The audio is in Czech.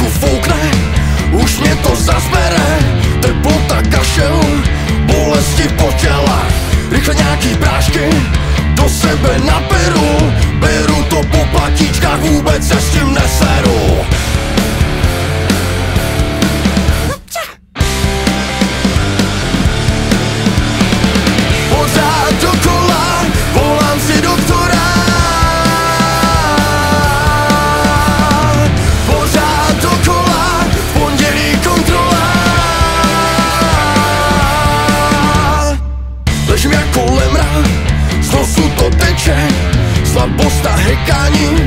trochu foukne, už mě to zazbere. Teplota, kašel, bolesti po těle, rychle nějaký prášky do sebe naberu. Beru to po platíčkách, vůbec se s tím neseru. Pořád dokola volám si doktora. Pořád dokola, v pondělí kontrola. Ležím jako lemra, z nosu to teče, slabost a hekání.